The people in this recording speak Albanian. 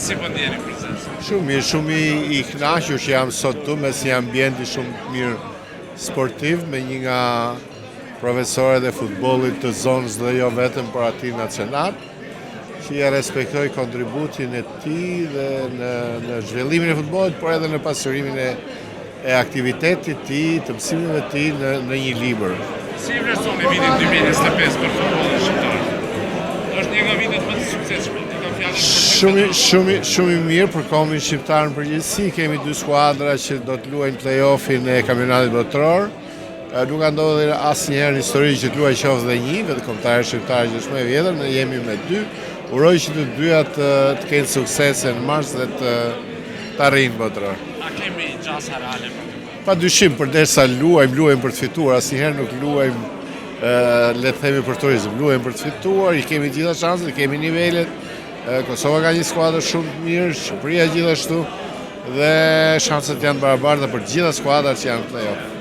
si po ndjeni procesin? Shumë i kënaqur që jam sot këtu mes një ambienti shumë mirë sportiv me një nga profesorët e futbollit të zonës dhe jo vetëm por aty nacional, që ja respektoj kontributin e tij dhe në zhvillimin e futbollit, por edhe në pasurimin e aktivitetit të tij, të mësimeve të tij në një libër. Si i vlerësoni vitin 2025 për futbollin shqiptar? Është një nga vitet më të suksesshëm, ka fjalën Shumë i mirë për kombin shqiptar në përgjithësi. Kemi 2 skuadra që do të luajnë play-offin e kampionatit botror. Nuk ka ndodhur asnjëherë në histori që të luajë qoftë dhe një, vetë kombëtare shqiptare që është më e vjetër, ne jemi me 2. Uroj që të dyja të kenë suksese në mars dhe të arrijnë botror. A kemi gjasa reale për të? Padyshim, përderisa luajmë për të fituar, asnjëherë nuk luajmë le të themi për turizëm, luajmë për të fituar, i kemi gjitha shanset, i kemi nivelet. Kosova ka një skuadër shumë të mirë, Shqipëria gjithashtu dhe shanset janë barabarta për gjitha skuadrat që janë në play-off.